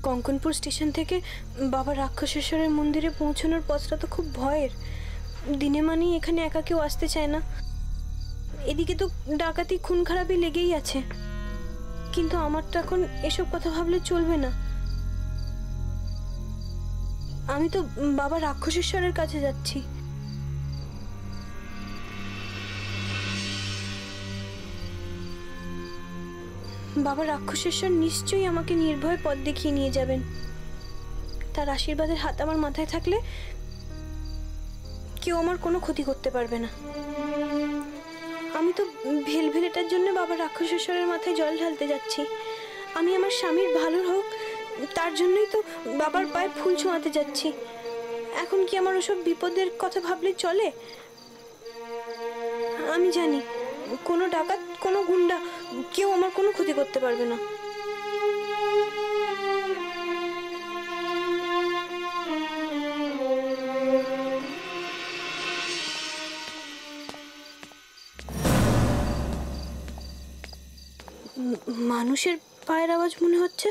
কঙ্কনপুর station থেকে বাবা রাক্ষসেশ্বরের মন্দিরে পৌঁছানোর পথটা তো খুব ভয়ের। দিনে মানেই এখানে একা কেউ আসতে চায় না। এদিকে তো ডাকাতি খুন খারাপি লেগেই আছে। কিন্তু আমার তো এখন এসব কথা ভাবলে চলবে না। আমি তো বাবা রাক্ষসেশ্বরের কাছে যাচ্ছি। বাবা রাক্ষসেশ্বর নিশ্চয়ই আমাকে নির্ভয় পথ দেখিয়ে নিয়ে যাবেন। তার আশীর্বাদের হাত আমার মাথায় থাকলে কেউ আমার কোনো ক্ষতি করতে পারবে না। আমি তো ভেলভেলেটার জন্য বাবা রাক্ষসেশ্বরের মাথায় জল ঢালতে যাচ্ছি। আমি আমার স্বামীর ভালো হোক তার জন্যই তো বাবার পায়ে ফুল ছোঁয়াতে যাচ্ছি। এখন কি আমার ওসব বিপদের কথা ভাবলে চলে? আমি জানি কোনো ডাকাত কোনো গুন্ডা কেউ আমার কোনো ক্ষতি করতে পারবে না। মানুষের পায়ের আওয়াজ মনে হচ্ছে।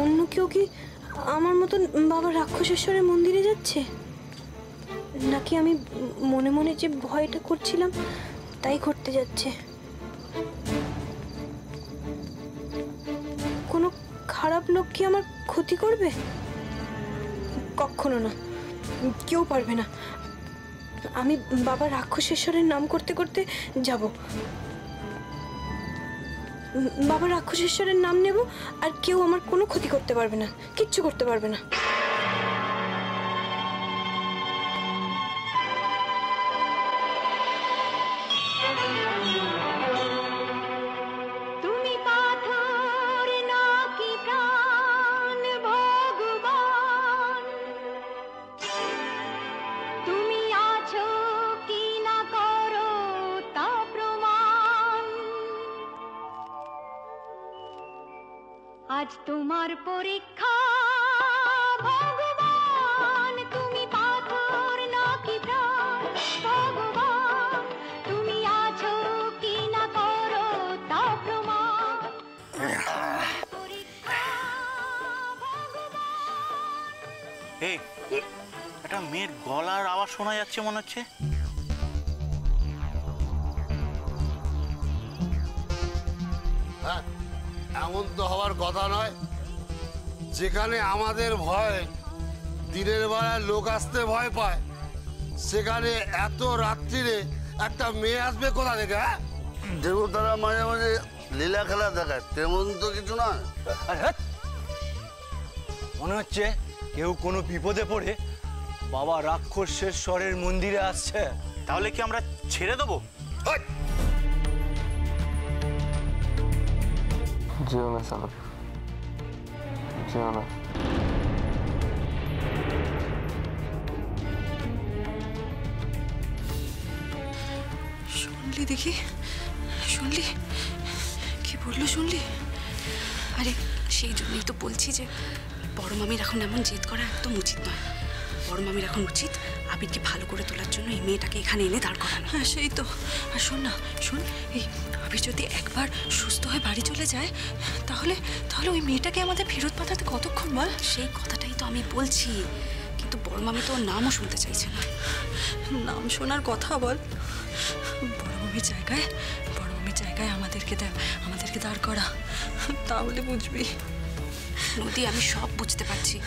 অন্য কেউ কি আমার মতন বাবা রাক্ষসেশ্বরের মন্দিরে যাচ্ছে, নাকি আমি মনে মনে যে ভয়টা করছিলাম তাই ঘটতে যাচ্ছে? কোনো খারাপ লোক কি আমার ক্ষতি করবে? কখনো না, কেউ পারবে না। আমি বাবা রাক্ষসেশ্বরের নাম করতে করতে যাব। বাবা রাক্ষসেশ্বরের নাম নেব আর কেউ আমার কোনো ক্ষতি করতে পারবে না, কিচ্ছু করতে পারবে না। আজ তোমার পরীক্ষা ভগবান, তুমি পাথর নাকি প্রাণ, ভগবান তুমি আছো কি না করো তা প্রমাণ। এই একটা মেয়ের গলার আওয়াজ শোনা যাচ্ছে মনে হচ্ছে। হ্যাঁ, এমন তো হওয়ার কথা নয়। যেখানে আমাদের ভয় দিনের বেলায় লোক আসতে ভয় পায়, সেখানে এত রাত্রিরে একটা মেয়ে আসবে কোথা থেকে? হ্যাঁ, দেবতারা মাঝে মাঝে লীলা খেলা দেখায়, তেমন তো কিছু নয়। মনে হচ্ছে কেউ কোনো বিপদে পড়ে বাবা রাক্ষসেশ্বরের মন্দিরে আসছে। তাহলে কি আমরা ছেড়ে দেবো? যেও না সালক, যেও না। শুনলি দেখি, শুনলি কি বললো? শুনলি? আরে সেই জন্যই তো বলছি যে বড় মামির এখন এমন জেদ করা একদম উচিত নয়। বড় মামির এখন উচিত আবিরকে ভালো করে তোলার জন্য এই মেয়েটাকে এখানে এনে দাঁড় করানো। হ্যাঁ সেই তো। আর শোন না, শোন, এই আবির যদি একবার সুস্থ হয়ে বাড়ি চলে যায় তাহলে তাহলে ওই মেয়েটাকে আমাদের ফেরত পাঠাতে কতক্ষণ বল? সেই কথাটাই তো আমি বলছি, কিন্তু বড় মামি তো ওর নামও শুনতে চাইছে না। নাম শোনার কথা বল। বড় মামির জায়গায় আমাদেরকে দাঁড় করা, তাহলে বুঝবি। নদী, আমি সব বুঝতে পারছি,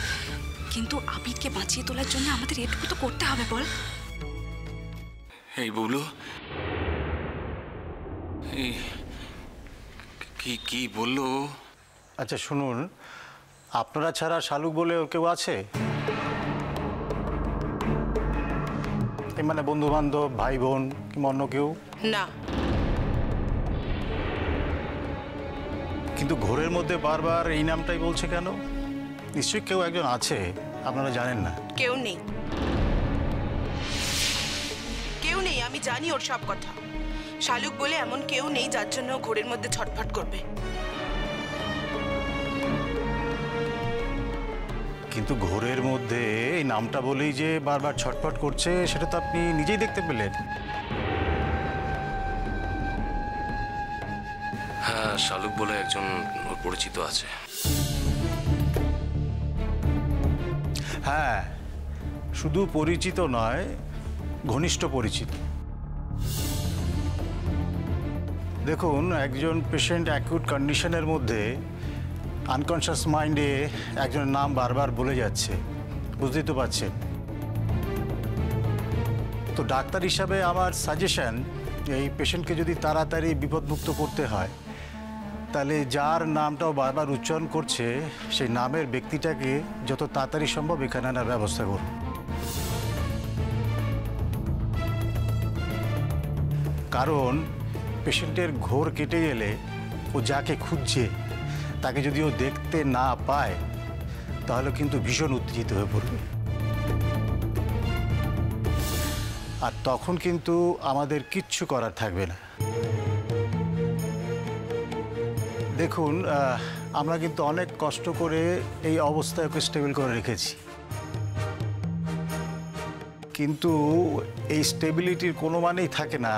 কিন্তু আবিরকে বাঁচিয়ে তোলার জন্য আমাদের এটুকু তো করতে হবে বল। এই বুবলু, এই কি বললো? আচ্ছা শুনুন, আপনারা ছাড়া শালুক বলে ওর কেউ আছে? মানে বন্ধু বান্ধব, ভাই বোন কিংবা অন্য কেউ? না। কিন্তু ঘোরের মধ্যে বারবার এই নামটাই বলছে কেন? নিশ্চয়ই কেউ একজন আছে, আপনারা জানেন না? কেউ নেই, কেউ নেই, আমি জানি ওর সব কথা। শালুক বলে এমন কেউ নেই যার জন্য ঘোরের মধ্যে ছটফট করবে। কিন্তু ঘোরের মধ্যে এই নামটা বলেই যে বারবার ছটফট করছে সেটা তো আপনি নিজেই দেখতে পেলেন। হ্যাঁ শালুক বলে একজন ওর পরিচিত আছে। হ্যাঁ, শুধু পরিচিত নয়, ঘনিষ্ঠ পরিচিত। দেখুন, একজন পেশেন্ট অ্যাকিউট কন্ডিশনের মধ্যে আনকনশিয়াস মাইন্ডে একজনের নাম বারবার বলে যাচ্ছে, বুঝতেই তো পারছেন। তো ডাক্তার হিসাবে আমার সাজেশন, এই পেশেন্টকে যদি তাড়াতাড়ি বিপদমুক্ত করতে হয় তাহলে যার নামটাও বারবার উচ্চারণ করছে সেই নামের ব্যক্তিটাকে যত তাড়াতাড়ি সম্ভব এখানে আনার ব্যবস্থা করুন। কারণ পেশেন্টের ঘোর কেটে গেলে ও যাকে খুঁজছে তাকে যদি ও দেখতে না পায় তাহলে কিন্তু ভীষণ উত্তেজিত হয়ে পড়বে, আর তখন কিন্তু আমাদের কিচ্ছু করার থাকবে না। দেখুন, আমরা কিন্তু অনেক কষ্ট করে এই অবস্থায় ওকে স্টেবল করে রেখেছি, কিন্তু এই স্টেবিলিটির কোনো মানেই থাকে না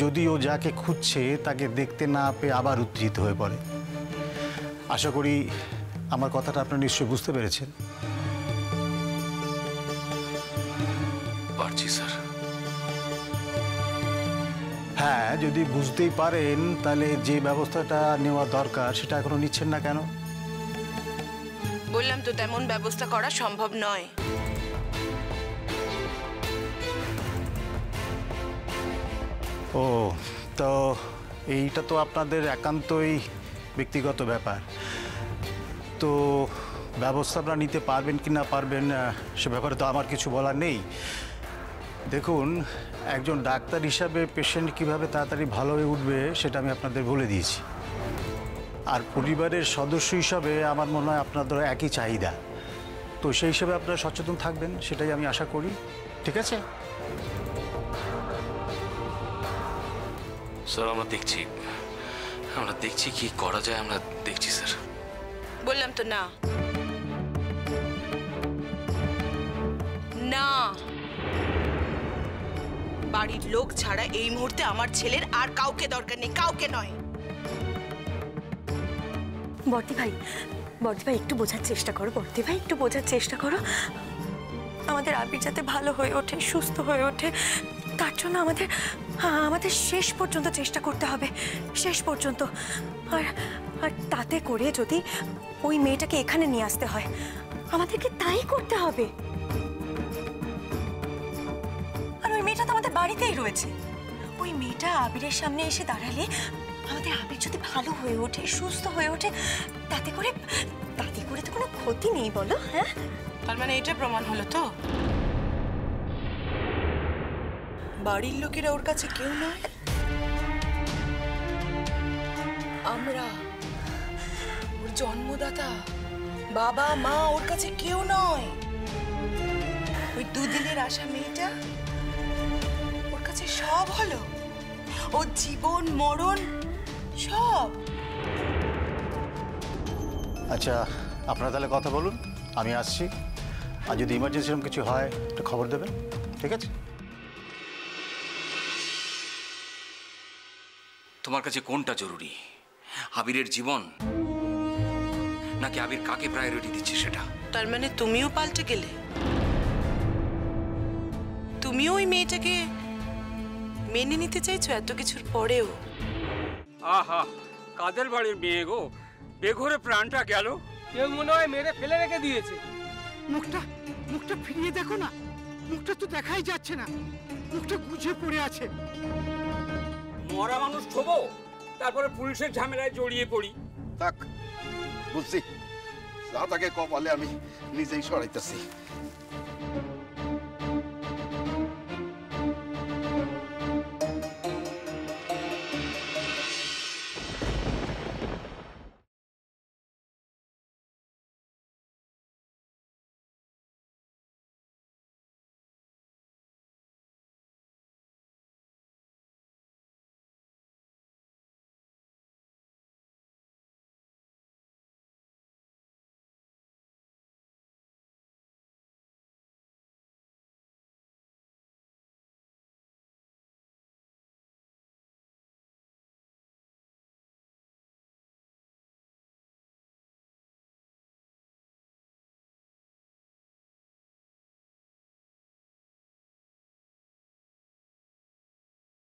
যদি ও যাকে খুঁজছে তাকে দেখতে না পেয়ে আবার উত্তেজিত হয়ে পড়ে। আশা করি আমার কথাটা আপনারা নিশ্চয়ই বুঝতে পেরেছেন। পারছি স্যার। হ্যাঁ, যদি বুঝতেই পারেন তাহলে যে ব্যবস্থাটা নেওয়া দরকার সেটা এখনো নিচ্ছেন না কেন? বললাম তো তেমন ব্যবস্থা করা সম্ভব নয়। ও, তো এইটা তো আপনাদের একান্তই ব্যক্তিগত ব্যাপার। তো ব্যবস্থা আপনারা নিতে পারবেন কি না পারবেন সে ব্যাপারে তো আমার কিছু বলার নেই। দেখুন, একজন ডাক্তার হিসাবে পেশেন্ট কিভাবে তাড়াতাড়ি ভালো হয়ে উঠবে সেটা আমি আপনাদের বলে দিয়েছি, আর পরিবারের সদস্য হিসাবে আমার মনে হয় আপনাদের একই চাহিদা। তো সেই হিসাবে আপনারা সচেতন থাকবেন সেটাই আমি আশা করি। ঠিক আছে স্যার, আমরা দেখছি কি করা যায়, আমরা দেখছি স্যার। বললাম তো না না, বাড়ির লোক ছাড়া এই মুহূর্তে আমার ছেলের আর কাউকে দরকার নেই, কাউকে নয়। বর্দি ভাই একটু বোঝার চেষ্টা করো। বর্দি ভাই একটু বোঝার চেষ্টা করো। আমাদের আবির যাতে ভালো হয়ে ওঠে, সুস্থ হয়ে ওঠে, তার জন্য আমাদের শেষ পর্যন্ত চেষ্টা করতে হবে, শেষ পর্যন্ত। আর তাতে করে যদি ওই মেয়েটাকে এখানে নিয়ে আসতে হয় আমাদেরকে তাই করতে হবে। আর ওই মেয়েটা তো আমাদের বাড়িতেই রয়েছে। ওই মেয়েটা আবিরের সামনে এসে দাঁড়ালে আমাদের আবির যদি ভালো হয়ে ওঠে, সুস্থ হয়ে ওঠে, তাতে করে তো কোনো ক্ষতি নেই, বলো? হ্যাঁ, তার মানে এটা প্রমাণ হলো তো বাড়ির লোকেরা ওর কাছে কেউ নয়, আমরা ওর জন্মদাতা বাবা মা ওর কাছে কেউ নয়। ওই দুদিনের আশা মেয়েটা ওর কাছে সব হলো, ওর জীবন মরণ সব। আচ্ছা, আপনারা তাহলে কথা বলুন, আমি আসছি। আর যদি ইমার্জেন্সি এরকম কিছু হয় একটা খবর দেবেন, ঠিক আছে? তোমার কাছে কোনটা জরুরি, আবিরের জীবন নাকি আবির কাকে প্রায়োরিটি দিচ্ছে সেটা? তার মানে তুমিও পাল্টে গেলে, তুমিও ওই মেয়েটাকে মেনে নিতে চাইছো এত কিছুর পরেও? আহা, কাদের বাড়ির মেয়ে গো, বেঘরে প্রাণটা গেল। কেউ মনে হয় মেরে ফেলে রেখে দিয়েছে। মুখটা ফিরিয়ে দেখো না, মুখটা তো দেখাই যাচ্ছে না, মুখটা গুজে পড়ে আছে। মরা মানুষ ঠোবো, তারপরে পুলিশের ঝামেলায় জড়িয়ে পড়ি। থাক, বুঝছি, যা তাকে কপালে আমি নিজেই সরাইতেছি।